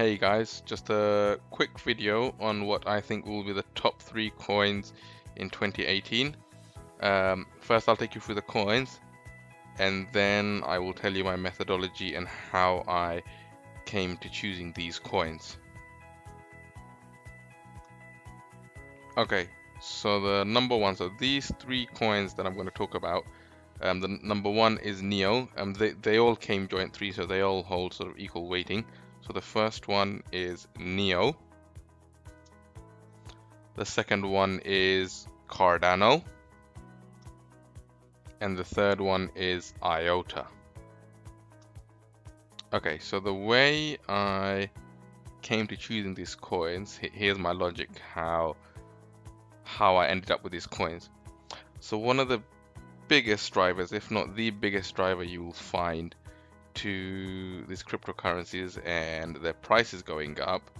Hey guys, just a quick video on what I think will be the top 3 coins in 2018. First I'll take you through the coins and then I will tell you my methodology and how I came to choosing these coins. Okay, so the number one, so these 3 coins that I'm going to talk about, the number one is Neo. They all came joint 3, so they all hold sort of equal weighting. So the first one is Neo. The second one is Cardano. And the third one is IOTA. Okay, so the way I came to choosing these coins, here's my logic, how I ended up with these coins. So one of the biggest drivers, if not the biggest driver you will find to these cryptocurrencies and their prices going up,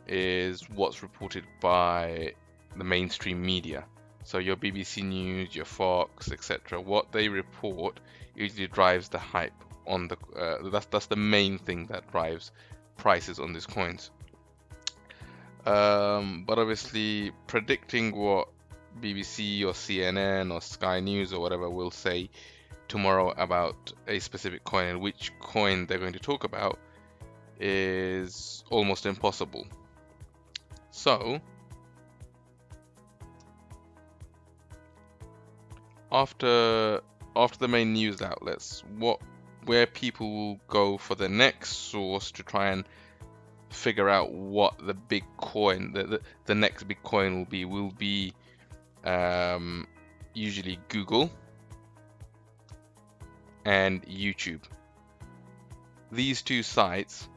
is what's reported by the mainstream media. So your BBC News, your Fox, etc. What they report usually drives the hype on the. That's the main thing that drives prices on these coins. But obviously, predicting what BBC or CNN or Sky News or whatever will say tomorrow about a specific coin and which coin they're going to talk about is almost impossible. So after the main news outlets, where people will go for the next source to try and figure out what the big coin, the next big coin will be usually Google and YouTube. These two sites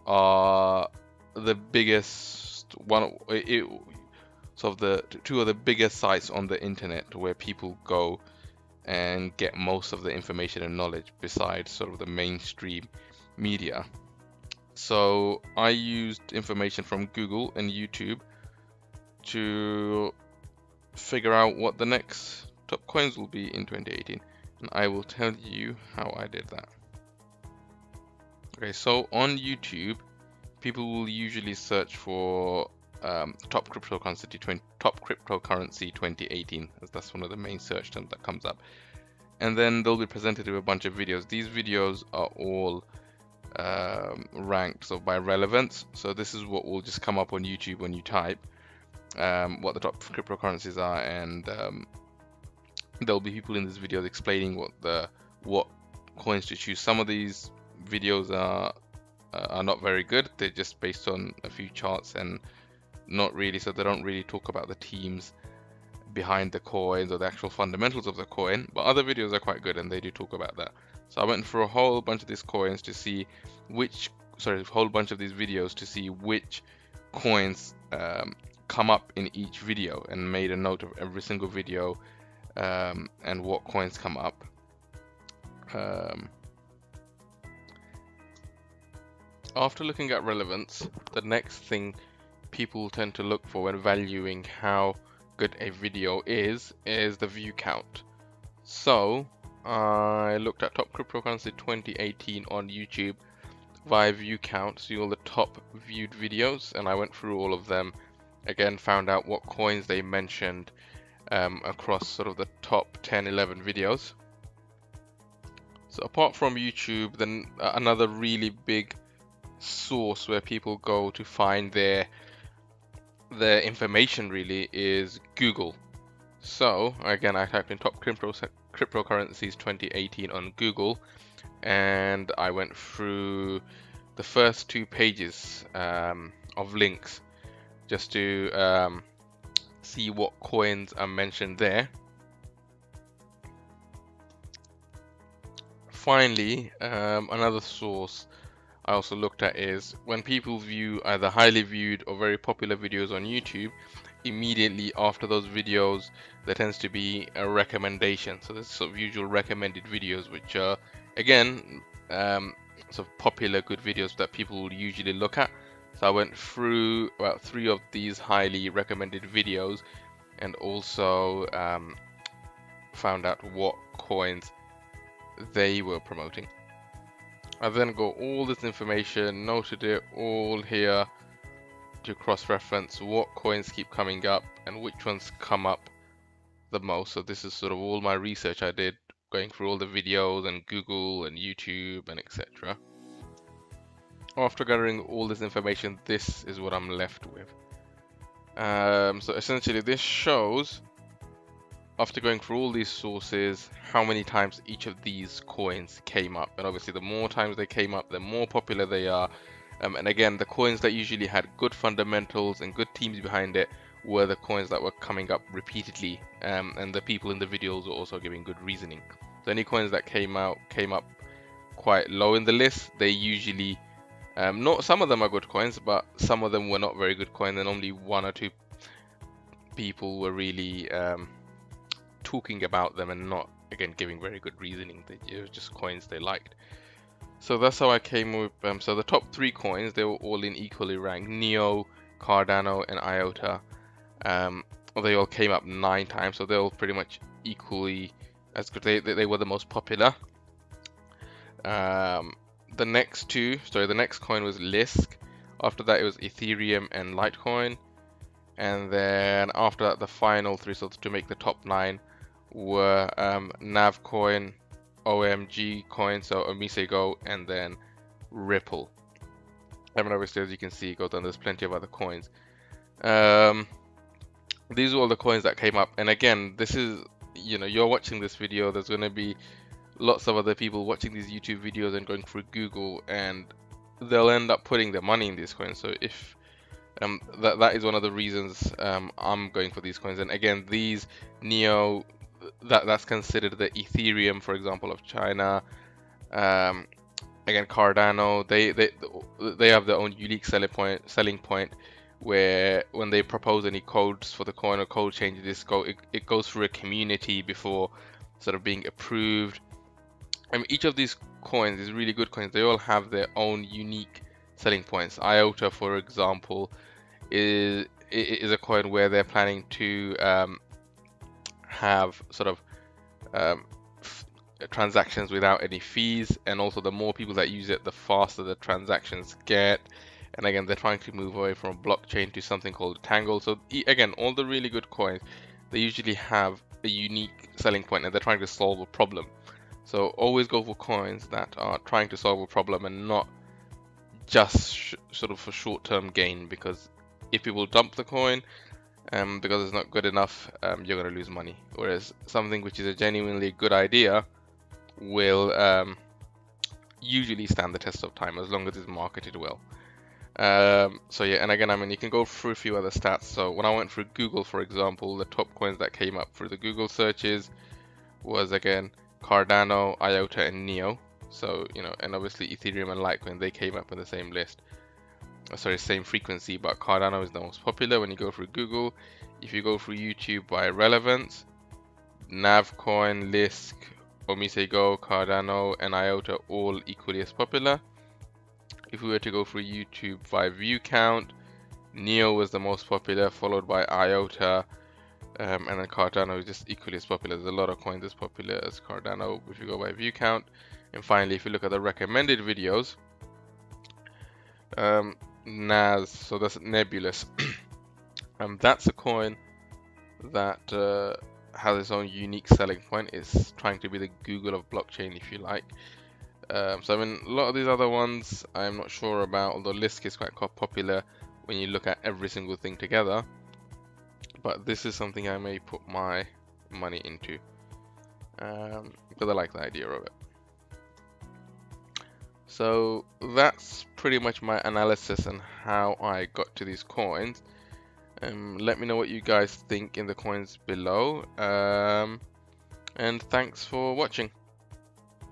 are the biggest two of the biggest sites on the internet where people go and get most of the information and knowledge besides sort of the mainstream media. So I used information from Google and YouTube to figure out what the next top coins will be in 2018, and I will tell you how I did that. Okay, so on YouTube, people will usually search for top cryptocurrency 2018, as that's one of the main search terms that comes up, and then they'll be presented with a bunch of videos. These videos are all ranked so by relevance. So this is what will just come up on YouTube when you type what the top cryptocurrencies are, and there'll be people in this video explaining what coins to choose. Some of these videos are not very good. They're just based on a few charts and not really, so they don't really talk about the teams behind the coins or the actual fundamentals of the coin, but other videos are quite good and they do talk about that. So I went through a whole bunch of these coins to see a whole bunch of these videos to see which coins come up in each video, and made a note of every single video and what coins come up. After looking at relevance, the next thing people tend to look for when valuing how good a video is the view count. So I looked at top cryptocurrency 2018 on YouTube via view count, see all the top viewed videos, and I went through all of them. Again, found out what coins they mentioned across sort of the top 10-11 videos. So apart from YouTube, then another really big source where people go to find their information really is Google. So again, I typed in top cryptocurrencies 2018 on Google, and I went through the first 2 pages of links just to see what coins are mentioned there. Finally, another source I also looked at is when people view either highly viewed or very popular videos on YouTube, immediately after those videos there tends to be a recommendation. So there's sort of usual recommended videos, which are again sort of popular good videos that people will usually look at. So I went through about 3 of these highly recommended videos and also found out what coins they were promoting. I then got all this information, noted it all here to cross-reference what coins keep coming up and which ones come up the most. So this is sort of all my research I did, going through all the videos and Google and YouTube and etc. After gathering all this information, this is what I'm left with. So essentially this shows, after going through all these sources, how many times each of these coins came up. And obviously the more times they came up, the more popular they are. And again, the coins that usually had good fundamentals and good teams behind it were the coins that were coming up repeatedly, and the people in the videos were also giving good reasoning. So any coins that came up quite low in the list, they usually, not some of them are good coins, but some of them were not very good coins, and only one or two people were really talking about them and not, again, giving very good reasoning. It was just coins they liked. So that's how I came with, so the top 3 coins, they were all in equally ranked. Neo, Cardano, and IOTA. They all came up 9 times, so they're all pretty much equally as good. They were the most popular. The next coin was Lisk. After that, it was Ethereum and Litecoin. And then after that, the final 3, so to make the top 9, were Navcoin, OMG coin, so Omisego, and then Ripple. And obviously, as you can see, there's plenty of other coins. These are all the coins that came up. And again, this is, you're watching this video, there's going to be lots of other people watching these YouTube videos and going through Google, and they'll end up putting their money in these coins. So if that is one of the reasons I'm going for these coins. And again, these Neo, that's considered the Ethereum, for example, of China. Again, Cardano, they have their own unique selling point, where when they propose any codes for the coin or code changes, it goes through a community before sort of being approved. I mean, each of these coins, these really good coins, they all have their own unique selling points. IOTA, for example, is a coin where they're planning to have sort of transactions without any fees, and also the more people that use it, the faster the transactions get. And again, they're trying to move away from a blockchain to something called Tangle. So again, all the really good coins, they usually have a unique selling point, and they're trying to solve a problem. So always go for coins that are trying to solve a problem and not just sort of for short-term gain, because if people dump the coin because it's not good enough, you're going to lose money. Whereas something which is a genuinely good idea will usually stand the test of time as long as it's marketed well. So yeah, and again, I mean, you can go through a few other stats. So when I went through Google, for example, the top coins that came up through the Google searches was, again, Cardano, IOTA, and Neo. So, and obviously Ethereum and Litecoin, they came up in the same list. Sorry, same frequency, but Cardano is the most popular when you go through Google. If you go through YouTube by relevance, Navcoin, Lisk, Omisego, Cardano, and IOTA all equally as popular. If we were to go through YouTube by view count, Neo was the most popular, followed by IOTA, and then Cardano is just equally as popular. There's a lot of coins as popular as Cardano if you go by view count. And finally, if you look at the recommended videos, NAS, so that's Nebulous. That's a coin that has its own unique selling point. It's trying to be the Google of blockchain, if you like. So I mean, a lot of these other ones I'm not sure about, although Lisk is quite popular when you look at every single thing together. But this is something I may put my money into, because I like the idea of it. So that's pretty much my analysis and how I got to these coins. Let me know what you guys think in the coins below. And thanks for watching.